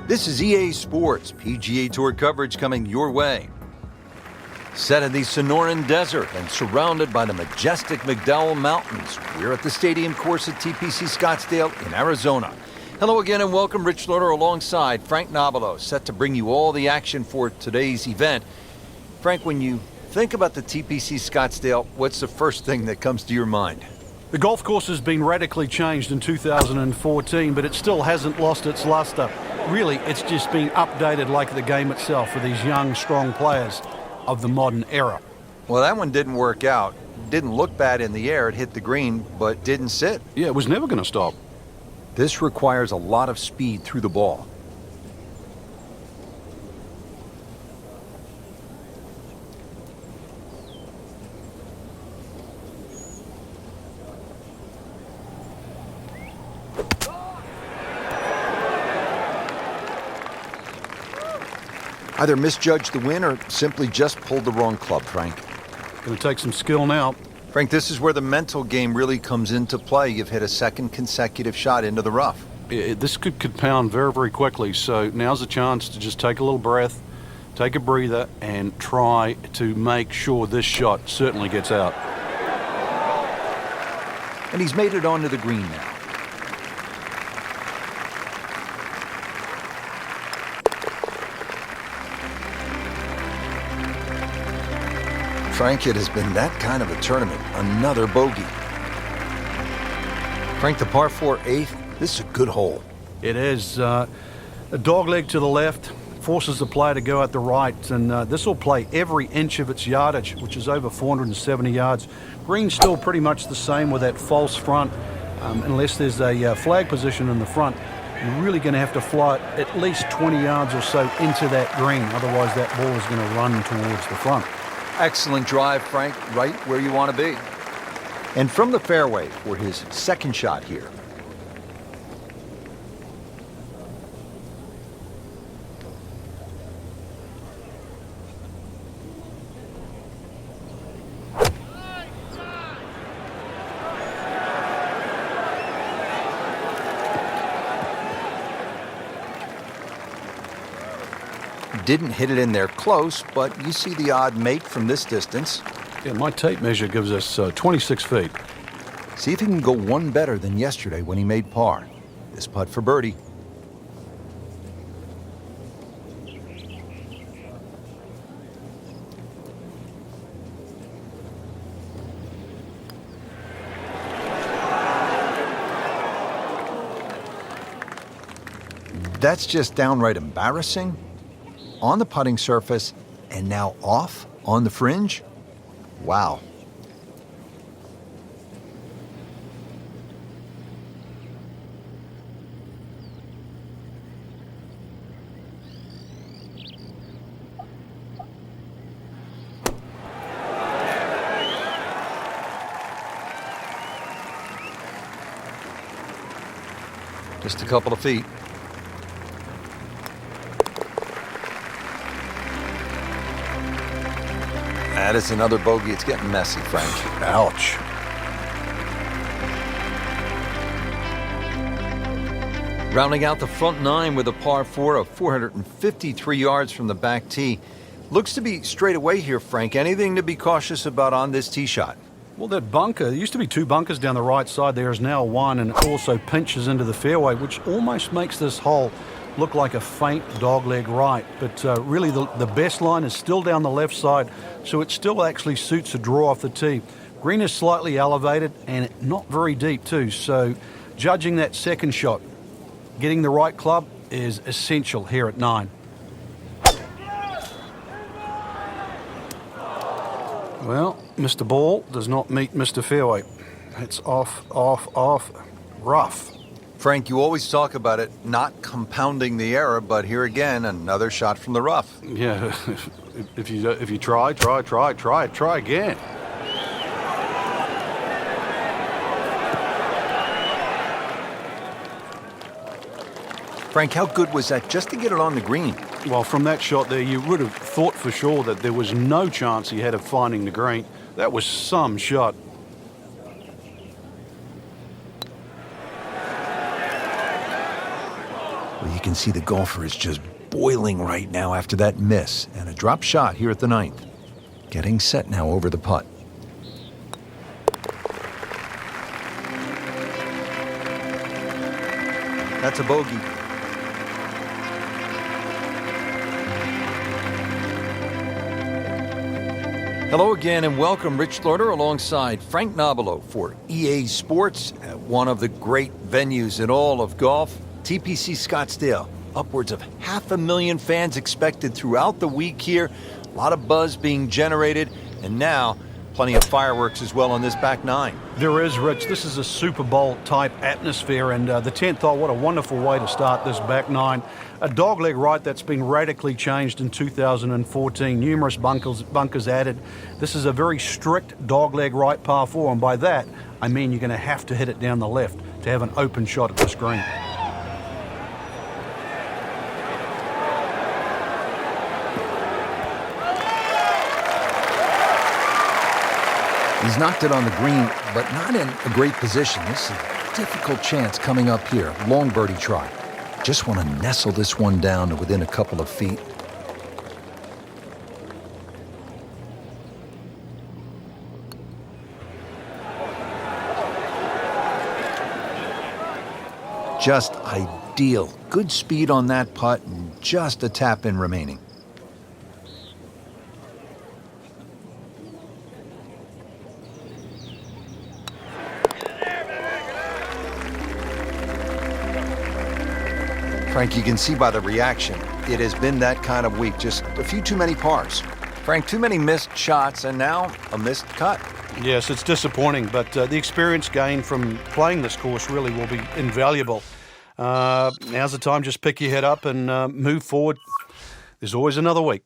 This is EA Sports PGA Tour coverage coming your way. Set in the Sonoran Desert and surrounded by the majestic McDowell Mountains, we're at the stadium course at TPC Scottsdale in Arizona. Hello again and welcome. Rich Lerner alongside Frank Nobilo, set to bring you all the action for today's event. Frank, when you think about the TPC Scottsdale, what's the first thing that comes to your mind? The golf course has been radically changed in 2014, but it still hasn't lost its luster. Really, it's just been updated like the game itself for these young, strong players of the modern era. Well, that one didn't work out. Didn't look bad in the air. It hit the green, but didn't sit. Yeah, it was never going to stop. This requires a lot of speed through the ball. Either misjudged the win or simply just pulled the wrong club, Frank. Going to take some skill now. Frank, this is where the mental game really comes into play. You've hit a second consecutive shot into the rough. This could compound very, very quickly, so now's a chance to just take a little breath, take a breather, and try to make sure this shot certainly gets out. And he's made it onto the green now. Frank, it has been that kind of a tournament. Another bogey. Frank, the par 4 eighth, this is a good hole. It is. A dogleg to the left forces the player to go out the right, and this will play every inch of its yardage, which is over 470 yards. Green's still pretty much the same with that false front, unless there's a flag position in the front. You're really going to have to fly it at least 20 yards or so into that green, otherwise that ball is going to run towards the front. Excellent drive, Frank, right where you want to be. And from the fairway for his second shot here. Didn't hit it in there close, but you see the odd make from this distance. Yeah, my tape measure gives us 26 feet. See if he can go one better than yesterday when he made par. This putt for birdie. That's just downright embarrassing. On the putting surface, and now off on the fringe? Wow. Just a couple of feet. That is another bogey. It's getting messy, Frank. Ouch. Rounding out the front nine with a par 4 of 453 yards from the back tee. Looks to be straight away here, Frank. Anything to be cautious about on this tee shot? Well, that bunker, there used to be two bunkers down the right side. There is now one, and it also pinches into the fairway, which almost makes this hole look like a faint dogleg right. But really, the best line is still down the left side, so it still actually suits a draw off the tee. Green is slightly elevated and not very deep too, so judging that second shot, getting the right club is essential here at 9. Well, Mr. Ball does not meet Mr. Fairway. It's off, rough. Frank, you always talk about it not compounding the error, but here again, another shot from the rough. Yeah, if you try again. Frank, how good was that just to get it on the green? Well, from that shot there, you would have thought for sure that there was no chance he had of finding the green. That was some shot. you can see the golfer is just boiling right now after that miss and a drop shot here at the 9th. Getting set now over the putt. That's a bogey. Hello again and welcome. Rich Slaughter alongside Frank Nobilo for EA Sports at one of the great venues in all of golf, TPC Scottsdale. Upwards of 500,000 fans expected throughout the week here. A lot of buzz being generated, and now plenty of fireworks as well on this back 9. There is, Rich. This is a Super Bowl type atmosphere, and the 10th hole, what a wonderful way to start this back 9. A dogleg right that's been radically changed in 2014. Numerous bunkers added. This is a very strict dogleg right par 4, and by that I mean you're going to have to hit it down the left to have an open shot at this green. He's knocked it on the green, but not in a great position. This is a difficult chance coming up here. Long birdie try. Just want to nestle this one down to within a couple of feet. Just ideal. Good speed on that putt and just a tap in remaining. Frank, you can see by the reaction, it has been that kind of week. Just a few too many pars. Frank, too many missed shots and now a missed cut. Yes, it's disappointing, but the experience gained from playing this course really will be invaluable. Now's the time, just pick your head up and move forward. There's always another week.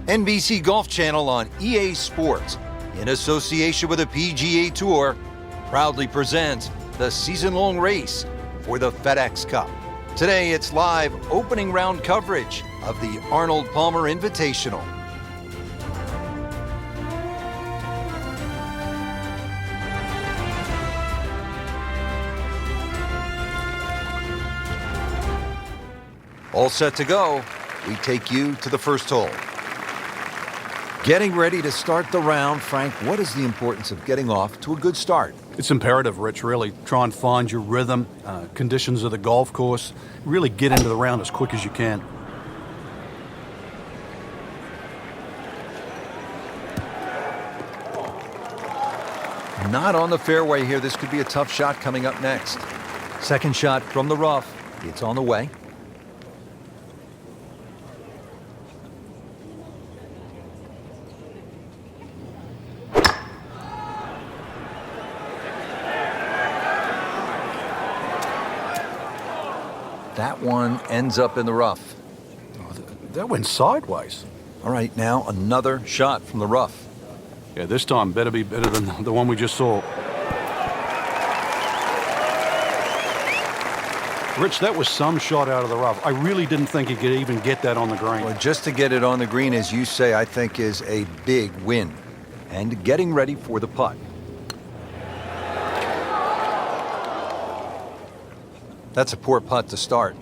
NBC Golf Channel on EA Sports, in association with the PGA Tour, proudly presents the season-long race for the FedEx Cup. Today, it's live opening round coverage of the Arnold Palmer Invitational. All set to go, we take you to the first hole. Getting ready to start the round, Frank, what is the importance of getting off to a good start? It's imperative, Rich, really. Try and find your rhythm, conditions of the golf course. Really get into the round as quick as you can. Not on the fairway here. This could be a tough shot coming up next. Second shot from the rough. It's on the way. That one ends up in the rough. Oh, that went sideways. All right, now another shot from the rough. Yeah, this time better be better than the one we just saw. Rich, that was some shot out of the rough. I really didn't think he could even get that on the green. Well, just to get it on the green, as you say, I think is a big win. And getting ready for the putt. That's a poor putt to start.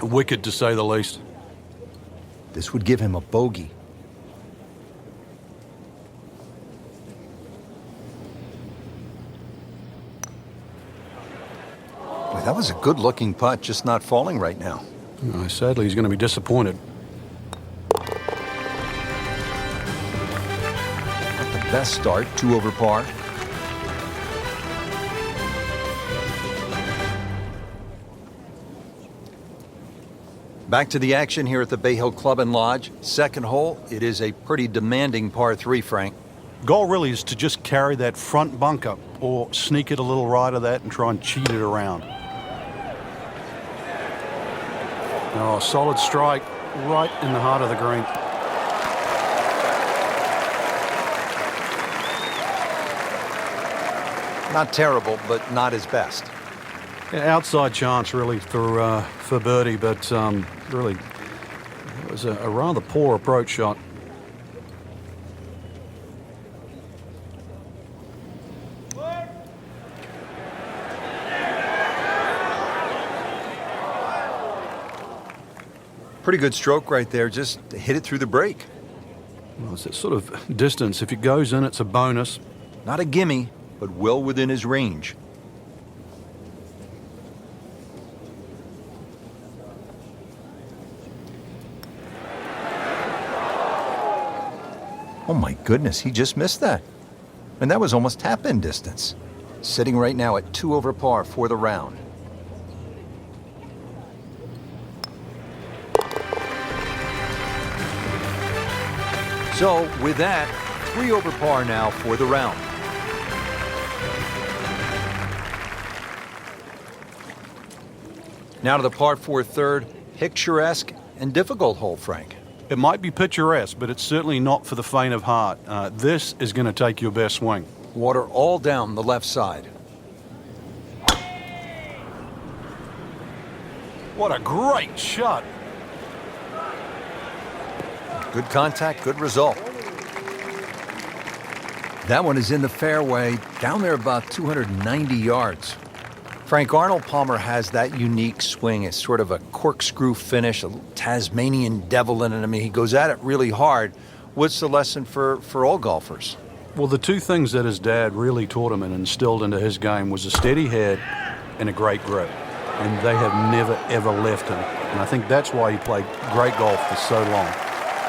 Wicked, to say the least. This would give him a bogey. Boy, that was a good-looking putt, just not falling right now. Sadly, he's going to be disappointed. Not the best start, 2 over par. Back to the action here at the Bay Hill Club and Lodge. Second hole, it is a pretty demanding par 3, Frank. Goal really is to just carry that front bunker or sneak it a little right of that and try and cheat it around. Oh, solid strike right in the heart of the green. Not terrible, but not his best. Yeah, outside chance really for birdie, but really it was a rather poor approach shot. Pretty good stroke right there, just hit it through the break. Well, it's that sort of distance. If it goes in, it's a bonus. Not a gimme, but well within his range. Oh my goodness, he just missed that. And that was almost tap-in distance. Sitting right now at 2 over par for the round. So, with that, 3 over par now for the round. Now to the par 4 third, picturesque and difficult hole, Frank. It might be picturesque, but it's certainly not for the faint of heart. This is going to take your best swing. Water all down the left side. What a great shot. Good contact, good result. That one is in the fairway, down there about 290 yards. Frank, Arnold Palmer has that unique swing. It's sort of a corkscrew finish, a little Tasmanian devil in it. I mean, he goes at it really hard. What's the lesson for all golfers? Well, the two things that his dad really taught him and instilled into his game was a steady head and a great grip. And they have never, ever left him. And I think that's why he played great golf for so long.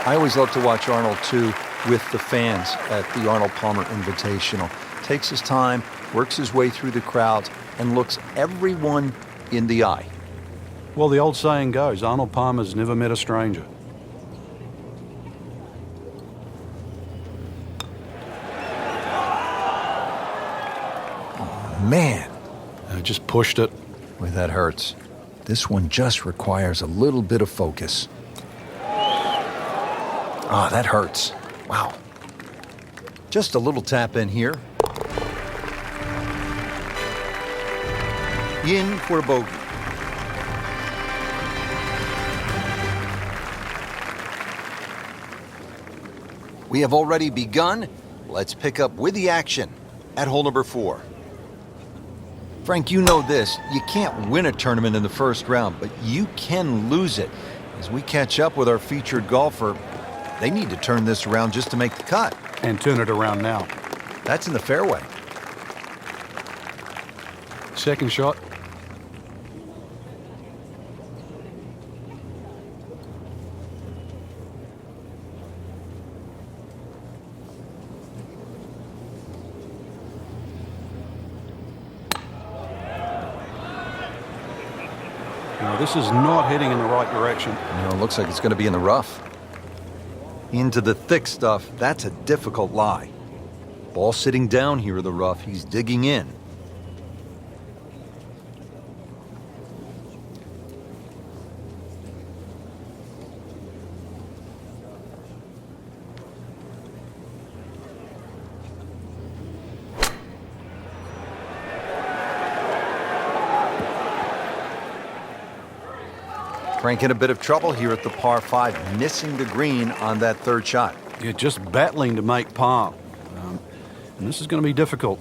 I always love to watch Arnold, too, with the fans at the Arnold Palmer Invitational. Takes his time, works his way through the crowd, and looks everyone in the eye. Well, the old saying goes, Arnold Palmer's never met a stranger. Oh, man. Just pushed it. Boy, that hurts. This one just requires a little bit of focus. Ah, that hurts. Wow. Just a little tap in here. In for a bogey. We have already begun. Let's pick up with the action at hole number 4. Frank, you know this. You can't win a tournament in the first round, but you can lose it. As we catch up with our featured golfer, they need to turn this around just to make the cut. And turn it around now. That's in the fairway. Second shot. Now, this is not heading in the right direction. You know, it looks like it's going to be in the rough. Into the thick stuff, that's a difficult lie. Ball sitting down here in the rough, he's digging in. Frank in a bit of trouble here at the par 5, missing the green on that third shot. You're just battling to make par. And this is going to be difficult.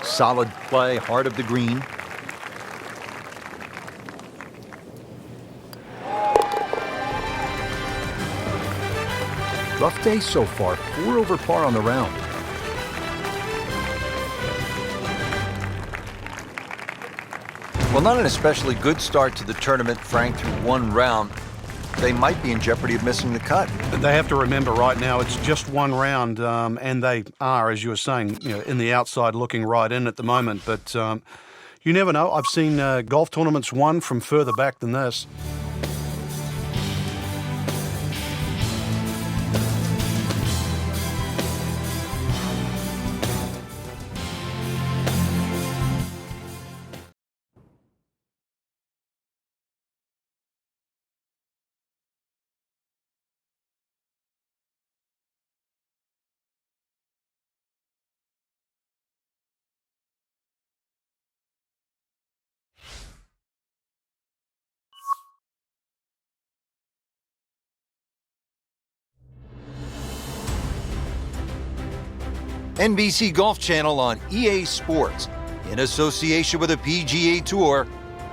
Solid play, heart of the green. Rough day so far, 4 over par on the round. Well, not an especially good start to the tournament, Frank, through one round. They might be in jeopardy of missing the cut. They have to remember right now it's just one round, and they are, as you were saying, in the outside looking right in at the moment. But you never know. I've seen golf tournaments won from further back than this. NBC Golf Channel on EA Sports, in association with the PGA Tour,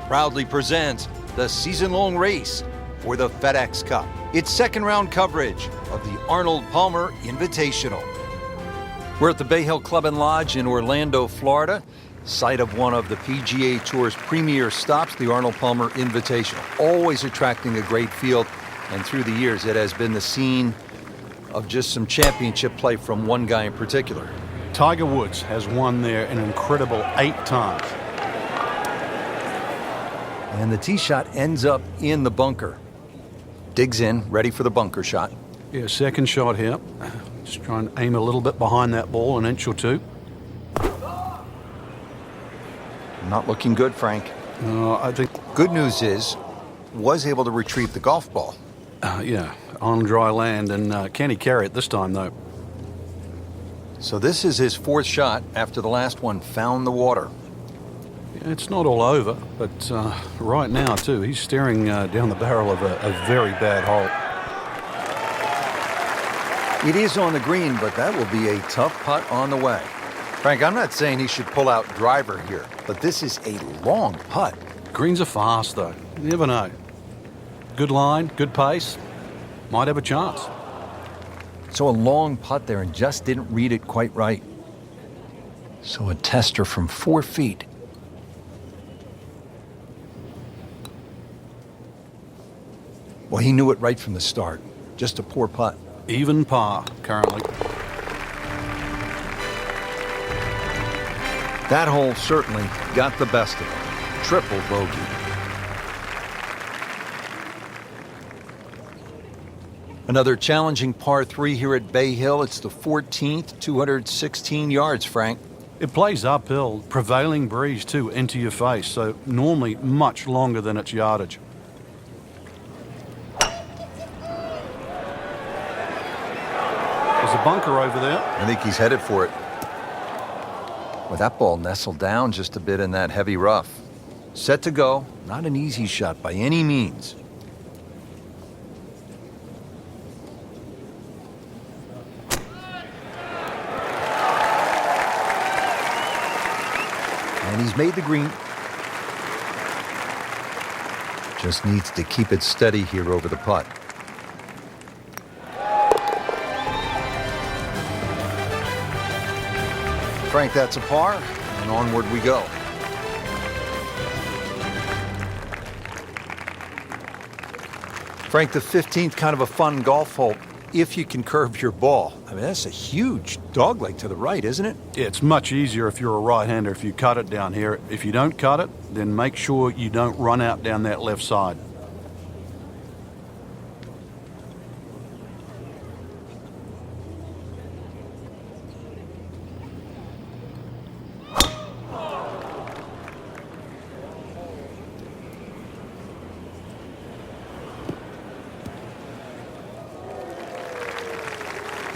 proudly presents the season-long race for the FedEx Cup. Its second round coverage of the Arnold Palmer Invitational. We're at the Bay Hill Club and Lodge in Orlando, Florida, site of one of the PGA Tour's premier stops, the Arnold Palmer Invitational. Always attracting a great field, and through the years it has been the scene of just some championship play from one guy in particular. Tiger Woods has won there an incredible 8 times. And the tee shot ends up in the bunker. Digs in, ready for the bunker shot. Yeah, second shot here. Just try and aim a little bit behind that ball, an inch or two. Not looking good, Frank. I think... Good news is, was able to retrieve the golf ball. Yeah, on dry land, and can he carry it this time, though? So this is his 4th shot after the last one found the water. Yeah, it's not all over, but right now, too, he's staring down the barrel of a very bad hole. It is on the green, but that will be a tough putt on the way. Frank, I'm not saying he should pull out driver here, but this is a long putt. Greens are fast, though. You never know. Good line, good pace. Might have a chance. So a long putt there and just didn't read it quite right. So a tester from 4 feet. Well, he knew it right from the start. Just a poor putt. Even par, currently. That hole certainly got the best of him. Triple bogey. Another challenging par 3 here at Bay Hill. It's the 14th, 216 yards, Frank. It plays uphill, prevailing breeze too, into your face, so normally much longer than its yardage. There's a bunker over there. I think he's headed for it. Well, that ball nestled down just a bit in that heavy rough. Set to go. Not an easy shot by any means. And he's made the green. Just needs to keep it steady here over the putt. Frank, that's a par, and onward we go. Frank, the 15th, kind of a fun golf hole if you can curve your ball. I mean, that's a huge dogleg to the right, isn't it? It's much easier if you're a right-hander if you cut it down here. If you don't cut it, then make sure you don't run out down that left side.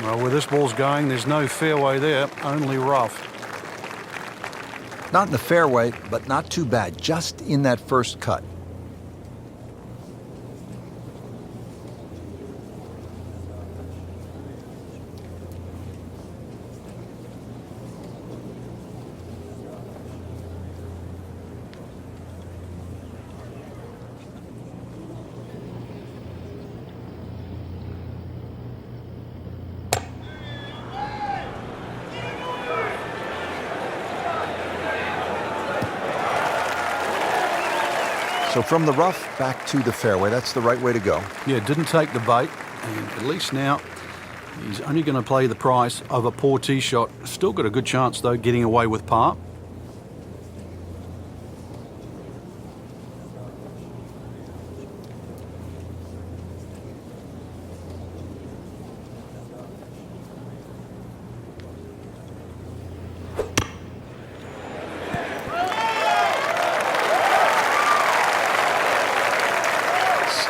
Well, where this ball's going, there's no fairway there, only rough. Not in the fairway, but not too bad, just in that first cut. So from the rough back to the fairway, that's the right way to go. Yeah, didn't take the bait, and at least now he's only going to play the price of a poor tee shot. Still got a good chance, though, getting away with par.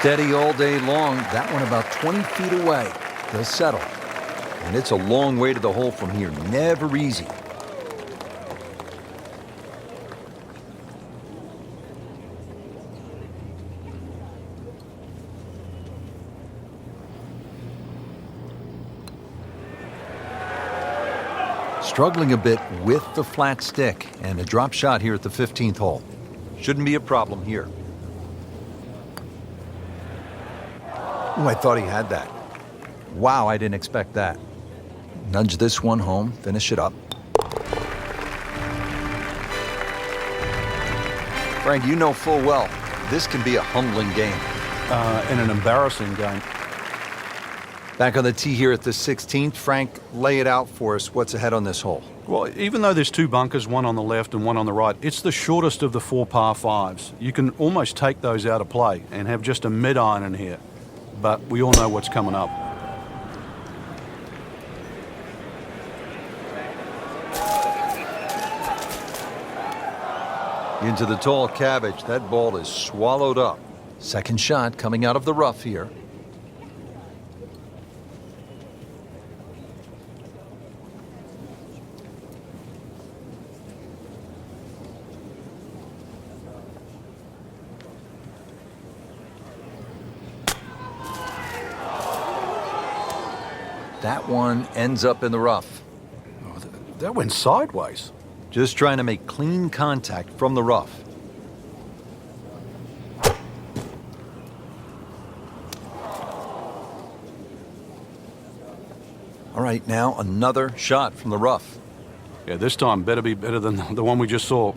Steady all day long. That one about 20 feet away. They'll settle. And it's a long way to the hole from here. Never easy. Struggling a bit with the flat stick and a drop shot here at the 15th hole. Shouldn't be a problem here. Oh, I thought he had that. Wow, I didn't expect that. Nudge this one home, finish it up. Frank, you know full well, this can be a humbling game. And an embarrassing game. Back on the tee here at the 16th. Frank, lay it out for us. What's ahead on this hole? Well, even though there's two bunkers, one on the left and one on the right, it's the shortest of the four par fives. You can almost take those out of play and have just a mid-iron in here. But we all know what's coming up. Into the tall cabbage. That ball is swallowed up. Second shot coming out of the rough here. That one ends up in the rough. Oh, that went sideways. Just trying to make clean contact from the rough. All right, now another shot from the rough. Yeah, this time better be better than the one we just saw.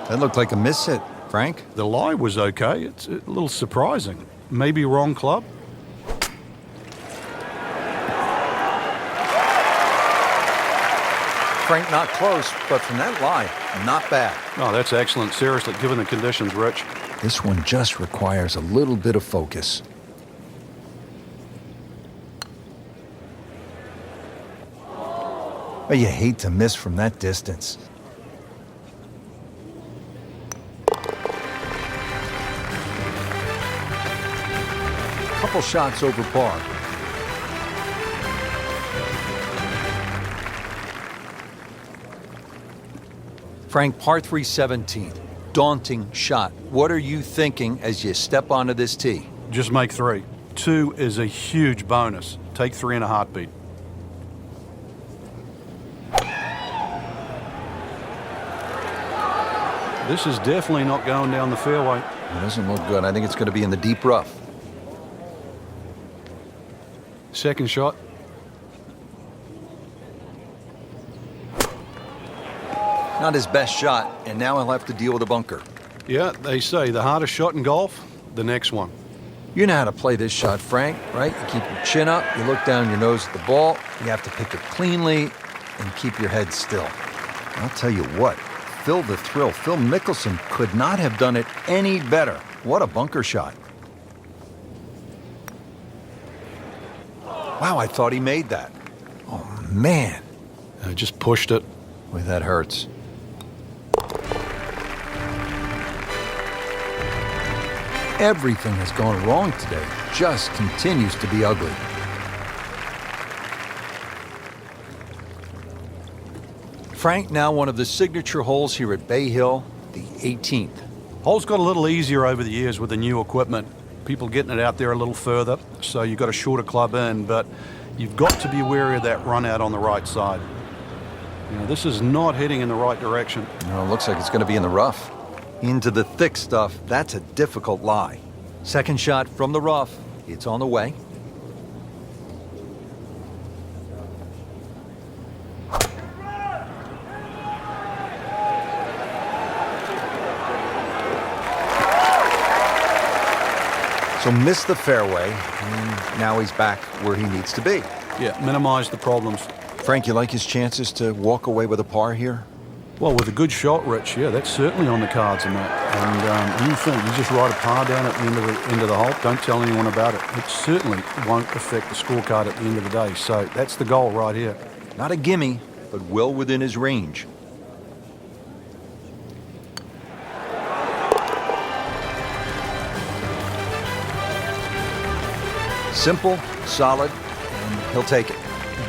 That looked like a miss hit, Frank. The lie was okay. It's a little surprising. Maybe wrong club. Frank, not close, but from that lie, not bad. Oh, that's excellent. Seriously, given the conditions, Rich. This one just requires a little bit of focus. But you hate to miss from that distance. Couple shots over par. Frank, par 3 17th. Daunting shot. What are you thinking as you step onto this tee? Just make 3. 2 is a huge bonus. Take 3 in a heartbeat. This is definitely not going down the fairway. It doesn't look good. I think it's going to be in the deep rough. Second shot. Not his best shot, and now he'll have to deal with a bunker. Yeah, they say the hardest shot in golf, the next one. You know how to play this shot, Frank, right? You keep your chin up, you look down your nose at the ball, you have to pick it cleanly, and keep your head still. I'll tell you what, Phil the Thrill, Phil Mickelson could not have done it any better. What a bunker shot. Wow, I thought he made that. Oh, man. I just pushed it. Boy, that hurts. Everything has gone wrong today. Just continues to be ugly. Frank, now one of the signature holes here at Bay Hill, the 18th. Hole's got a little easier over the years with the new equipment. People getting it out there a little further, so you've got a shorter club in, but you've got to be wary of that run out on the right side. You know, this is not heading in the right direction. No, it looks like it's going to be in the rough. Into the thick stuff, that's a difficult lie. Second shot from the rough, it's on the way. So missed the fairway, and now he's back where he needs to be. Yeah, minimize the problems. Frank, you like his chances to walk away with a par here? Well, with a good shot, Rich, yeah, that's certainly on the cards in that. And you think you just write a par down at the end of the hole, don't tell anyone about it. It certainly won't affect the scorecard at the end of the day. So that's the goal right here. Not a gimme, but well within his range. Simple, solid, and he'll take it.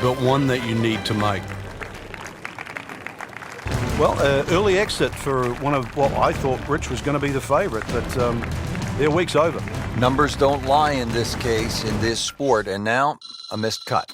But one that you need to make. Well, early exit for one of what I thought Rich was going to be the favorite, but their week's over. Numbers don't lie in this case, in this sport, and now a missed cut.